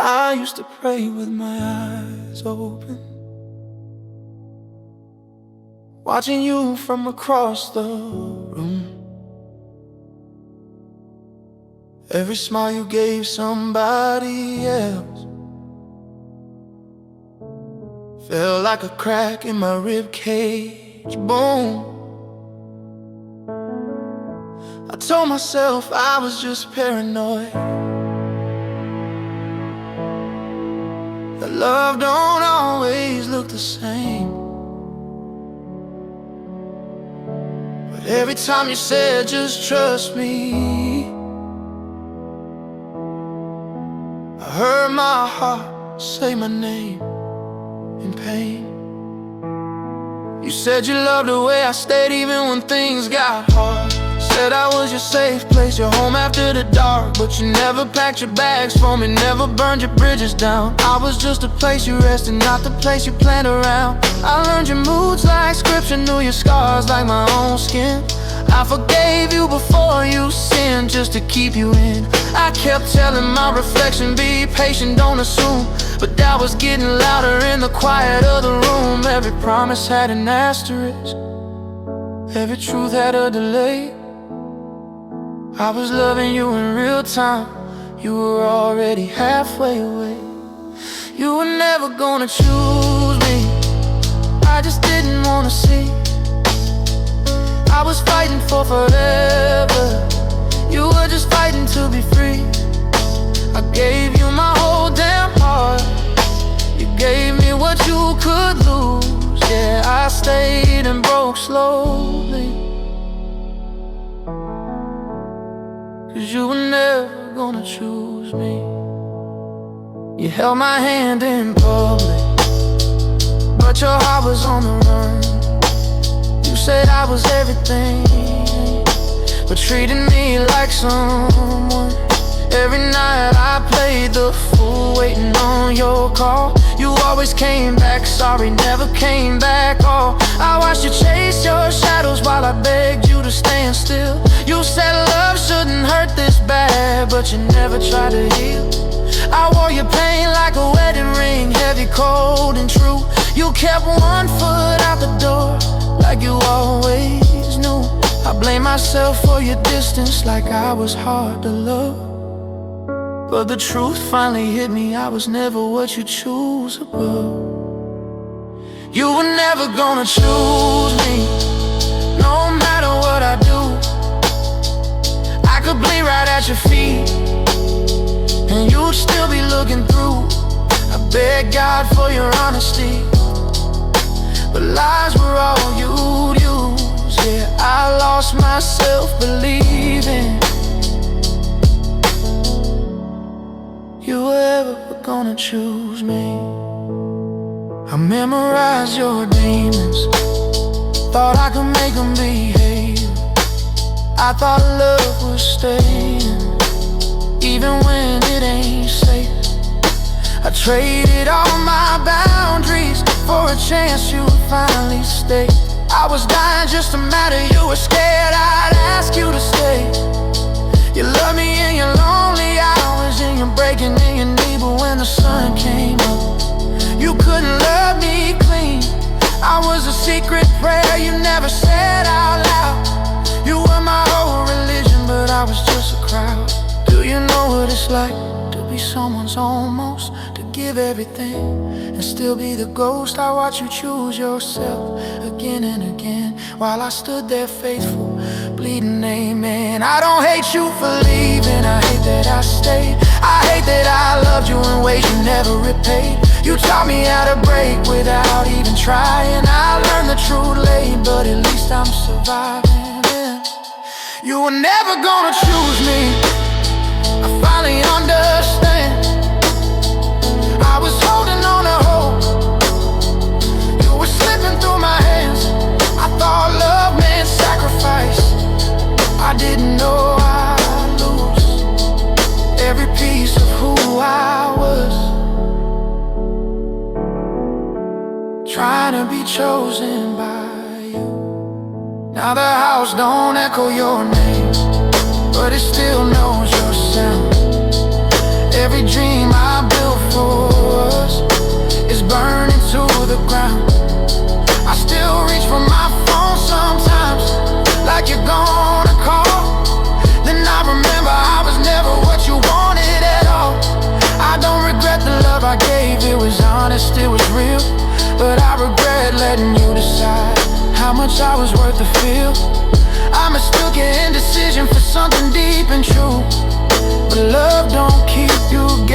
I used to pray with my eyes open, watching you from across the room. Every smile you gave somebody else felt like a crack in my rib cage. Boom. I told myself I was just paranoid, that love don't always look the same. But every time you said just trust me, I heard my heart say my name in pain. You said you loved the way I stayed even when things got hard. Said I was your safe place, your home after the dark. But you never packed your bags for me, never burned your bridges down. I was just a place you rested, not the place you planned around. I learned your moods like scripture, knew your scars like my own skin. I forgave you before you sinned, just to keep you in. I kept telling my reflection, be patient, don't assume. But that was getting louder in the quiet of the room. Every promise had an asterisk, every truth had a delay. I was loving you in real time, you were already halfway away. You were never gonna choose me, I just didn't wanna see. I was fighting for forever, you were just fighting to be free. I gave you my whole damn heart, you gave me what you could lose. Yeah, I stayed and broke slowly, 'cause you were never gonna choose me. You held my hand in public, but your heart was on the run. You said I was everything, but treated me like someone. Every night I played the fool, waiting on your call. You always came back, sorry, never came back. Oh, I watched you chase your shadows while I begged you to stand still. You said love shouldn't hurt this bad, but you never tried to heal. I wore your pain like a wedding ring, heavy, cold, and true. You kept one foot out the door, like you always knew. I blame myself for your distance, like I was hard to love. But the truth finally hit me, I was never what you choose above. You were never gonna choose me, no matter what I do. I could bleed right at your feet, and you'd still be looking through. I beg God for your honesty, but lies were all you'd use. Yeah, I lost myself believing you were ever gonna choose me. I memorized your demons, thought I could make them behave. I thought love was staying, even when it ain't safe. I traded all my boundaries for a chance you would finally stay. I was dying just to matter, you were scared I'd ask you to stay. You love me in your lonely hours, and you're breaking in your knee. But when the sun came up, you couldn't love me clean. I was a secret prayer you never said out loud. You were my whole religion, but I was just a crowd. Do you know what it's like to be someone's almost, to give everything and still be the ghost? I watched you choose yourself again and again, while I stood there faithful, bleeding amen. I don't hate you for leaving, I hate that I stayed. I hate that I loved you in ways you never repaid. You taught me how to break without even trying. I learned the truth late, but at least I'm surviving. You were never gonna choose me, I finally understand. I was holding on to hope, you were slipping through my hands. I thought love meant sacrifice, I didn't know I'd lose every piece of who I was. Trying to be chosen by you. Now the house don't echo your name, but it still knows your sound. Every dream I built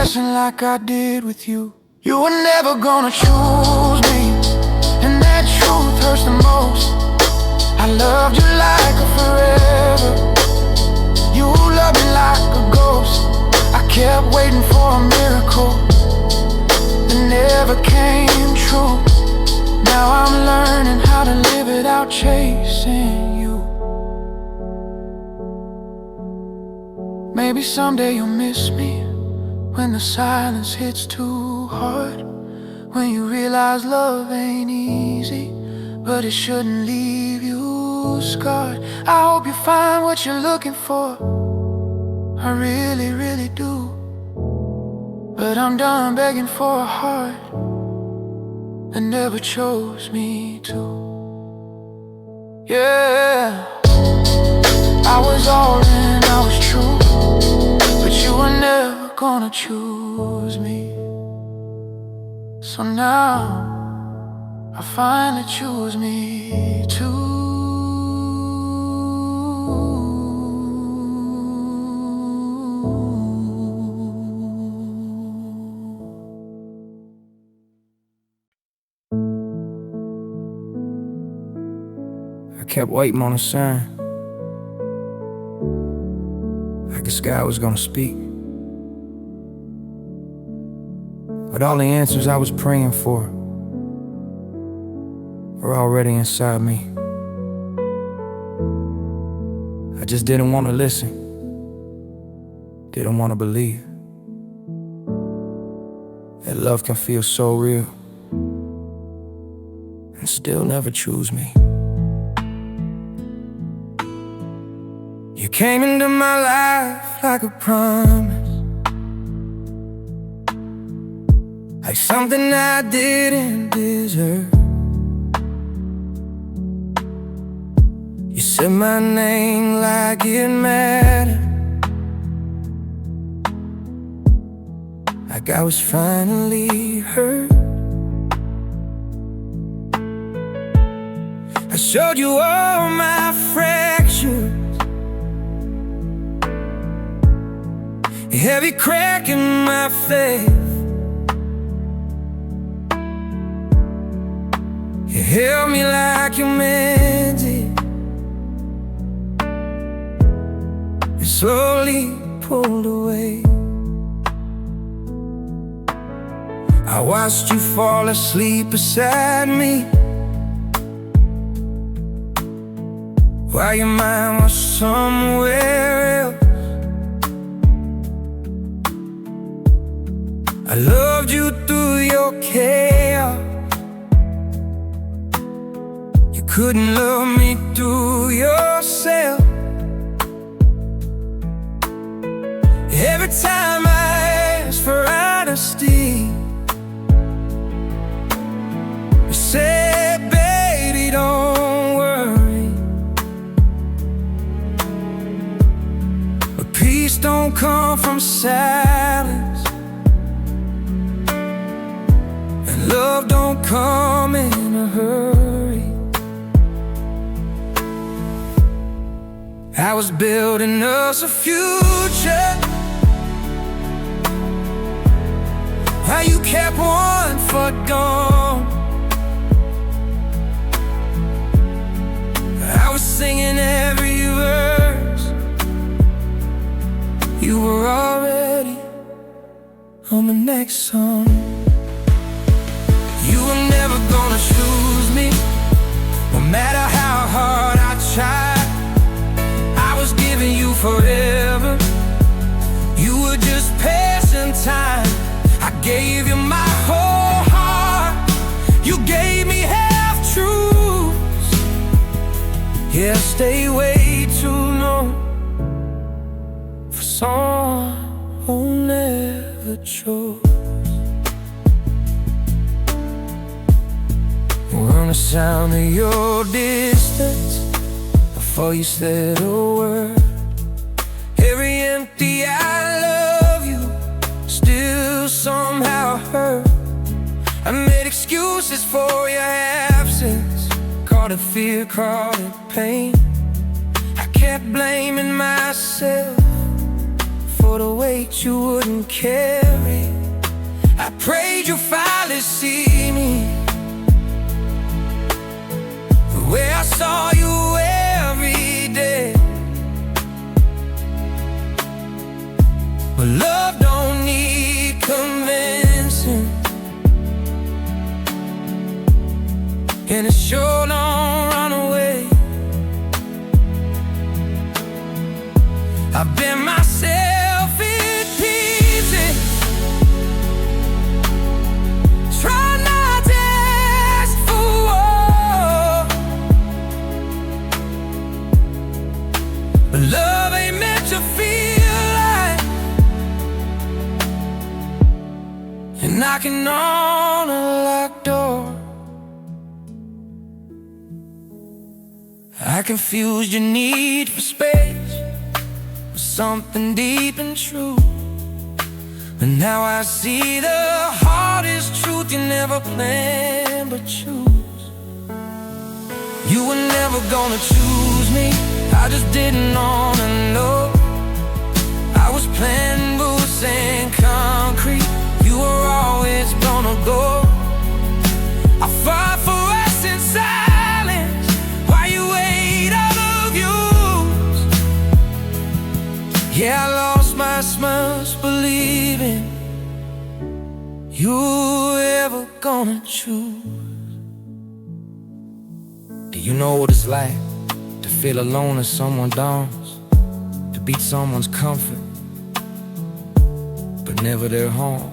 guessing like I did with you. You were never gonna choose me, and that truth hurts the most. I loved you like a forever. You loved me like a ghost. I kept waiting for a miracle that never came true. Now I'm learning how to live without chasing you. Maybe someday you'll miss me, when the silence hits too hard, when you realize love ain't easy, but it shouldn't leave you scarred. I hope you find what you're looking for, I really, really do. But I'm done begging for a heart that never chose me to. Yeah, I was all in, I was true, but you were never gonna choose me. So now I finally choose me too. I kept waiting on a sign, like the sky was gonna speak. But all the answers I was praying for were already inside me. I just didn't want to listen, didn't want to believe that love can feel so real and still never choose me. You came into my life like a promise, like something I didn't deserve. You said my name like it mattered, like I was finally heard. I showed you all my fractures, every crack in my faith. You held me like you meant it, and slowly pulled away. I watched you fall asleep beside me, while your mind was somewhere else. I loved you through your chaos. You couldn't love me through yourself. Every time I asked for honesty, you said, baby, don't worry. But peace don't come from silence, love don't come in a hurry. I was building us a future, while you kept one foot gone. I was singing every verse, you were already on the next song. You were never gonna choose me, no matter how hard I tried. I was giving you forever, you were just passing time. I gave you my whole heart, you gave me half-truths. Yeah, stay way too long for someone who never chose. On the sound of your distance, before you said a word, every empty I love you still somehow hurt. I made excuses for your absence, called it fear, called it pain. I kept blaming myself for for the weight you wouldn't carry. I prayed you'd finally see me the way I saw you every day. But love don't need convincing, and it sure don't run away. I've been myself in pieces, try not to ask for more. But love ain't meant to feel like, and knocking on a locked door. I confused your need for space with something deep and true, but now I see the hardest truth you never planned but choose. You were never gonna choose me, I just didn't wanna know. I was planting boots and concrete, you were always gonna go. I fought for us in silence while you ate other views. Yeah, I lost my smiles believing you were ever gonna choose. Do you know what it's like to feel alone as someone dawns, to be someone's comfort but never their home?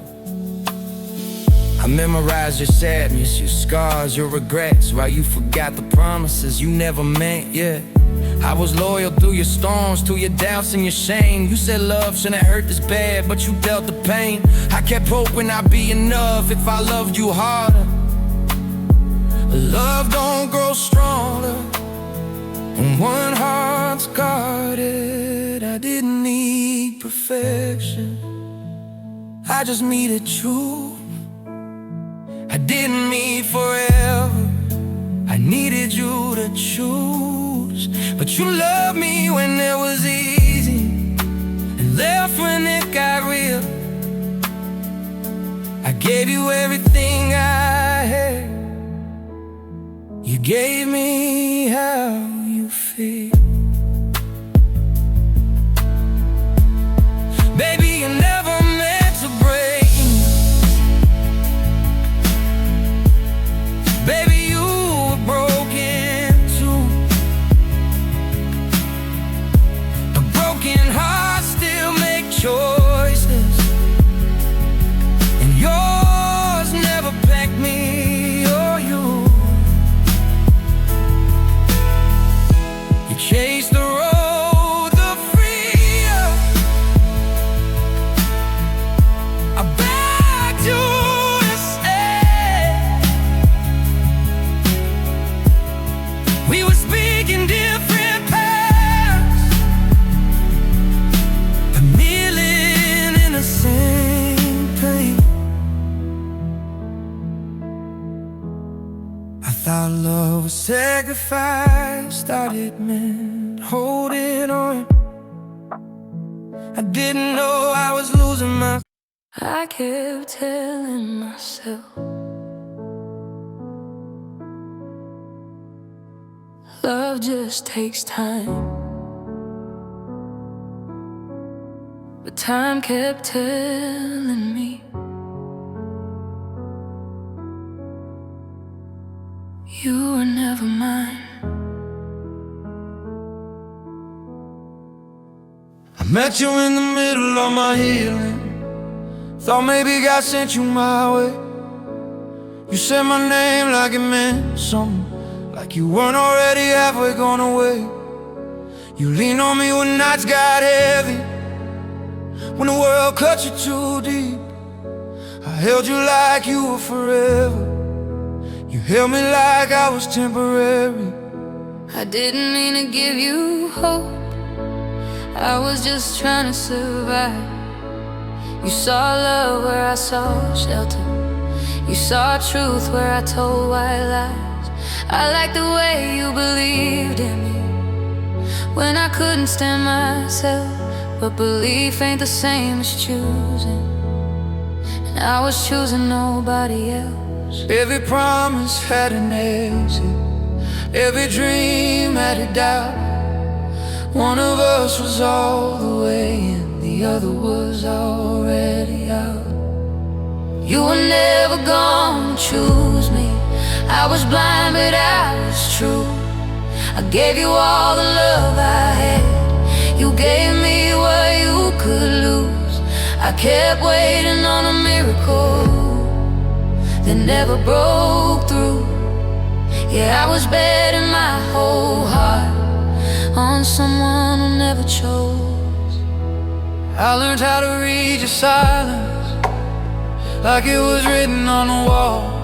I memorized your sadness, your scars, your regrets, while you forgot the promises you never meant, yeah. I was loyal through your storms, through your doubts and your shame. You said love shouldn't hurt this bad, but you dealt the pain. I kept hoping I'd be enough if I loved you harder. Love don't grow stronger when one heart's guarded. I didn't need perfection, I just needed truth. I didn't mean forever, I needed you to choose. But you loved me when it was easy and left when it got real. I gave you everything I had, you gave me how you feel. Baby, you never meant to break me. Baby, you were broken too. A broken heart still make choices, and yours never packed me or you. You chased the road the freer. I begged you to stay. We were speaking different paths, but kneeling in the same pain. I thought love was sacrifice, thought it meant holding on. I didn't know I was losing my. I kept telling myself love just takes time, but time kept telling me you were never mine. I met you in the middle of my healing, thought maybe God sent you my way. You said my name like it meant something, like you weren't already halfway gone away. You leaned on me when nights got heavy, when the world cut you too deep. I held you like you were forever, you held me like I was temporary. I didn't mean to give you hope, I was just trying to survive. You saw love where I saw shelter, you saw truth where I told white lies. I liked the way you believed in me when I couldn't stand myself, but belief ain't the same as choosing. And I was choosing nobody else. Every promise had an exit, every dream had a doubt. One of us was all the way in, the other was already out. You were never gonna choose me. I was blind but I was true. I gave you all the love I had. You gave me what you could lose. I kept waiting on a miracle that never broke through. Yeah, I was betting my whole heart on someone who never chose. I learned how to read your silence like it was written on the wall.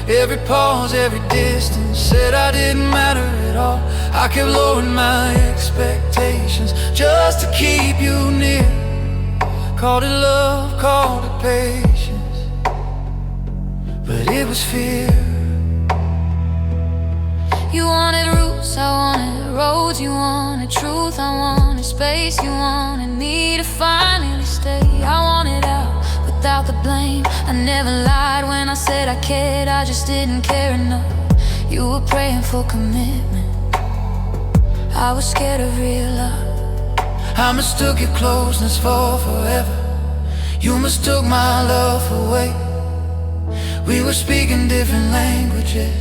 Every pause, every distance said I didn't matter at all. I kept lowering my expectations just to keep you near. Called it love, called it patience, but it was fear. You wanted roots, I wanted roads. You wanted truth, I wanted space. You wanted me to finally stay. I wanted out without the blame. I never lied when I said I cared, I just didn't care enough. You were praying for commitment, I was scared of real love. I mistook your closeness for forever. You mistook my love for weight. We were speaking different languages,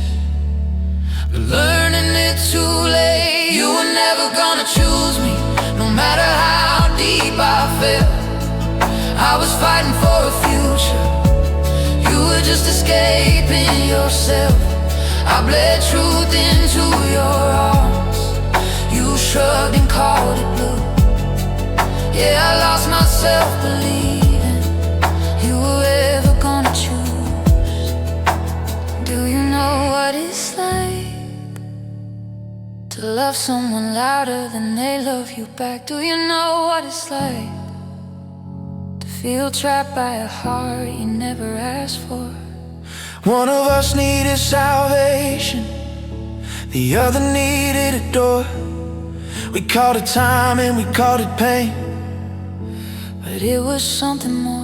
but learning it too late. You were never gonna choose me, no matter how deep I fell. I was fighting for a future, you were just escaping yourself. I bled truth into your arms, you shrugged and called it blue. Yeah, I lost myself believing you were ever gonna choose. Do you know what it's like to love someone louder than they love you back? Do you know what it's like to feel trapped by a heart you never asked for? One of us needed salvation, the other needed a door. We called it time and we called it pain, but it was something more.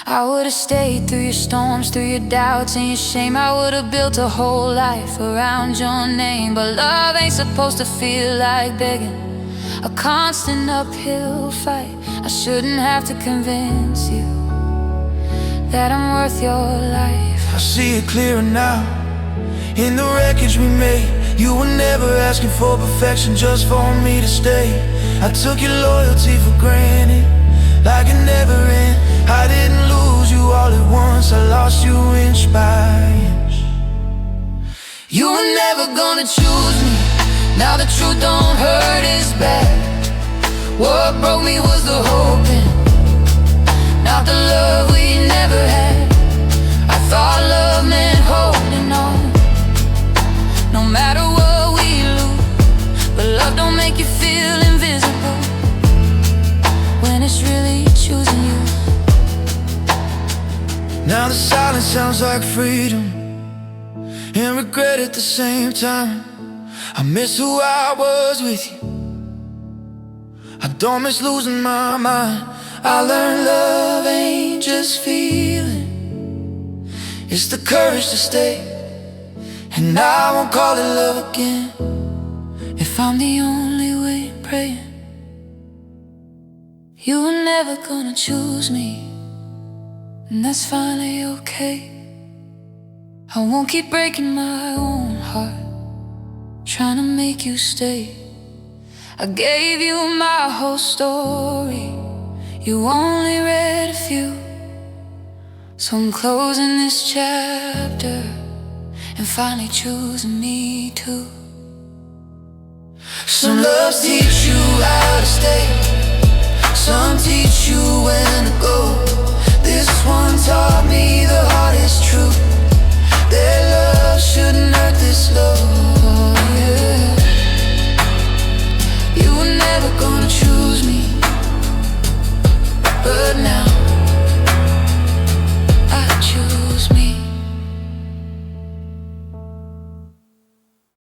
I would've stayed through your storms, through your doubts and your shame. I would've built a whole life around your name. But love ain't supposed to feel like begging, a constant uphill fight. I shouldn't have to convince you that I'm worth your life. I see it clearer now, in the wreckage we made. You were never asking for perfection, just for me to stay. I took your loyalty for granted, like it never end. I didn't lose you all at once, I lost you inch by inch. You were never gonna choose me, now the truth don't hurt as bad. What broke me was the hoping, not the love we never had. I thought love meant holding on, no matter what we lose. But love don't make you feel invisible when it's really choosing you. Now the silence sounds like freedom and regret at the same time. I miss who I was with you, I don't miss losing my mind. I learned love ain't just feeling, it's the courage to stay. And I won't call it love again if I'm the only way praying. You were never gonna choose me, and that's finally okay. I won't keep breaking my own heart, trying to make you stay. I gave you my whole story, you only read a few. So I'm closing this chapter and finally choosing me too. Some loves teach you how to stay, some teach you when to go. This one taught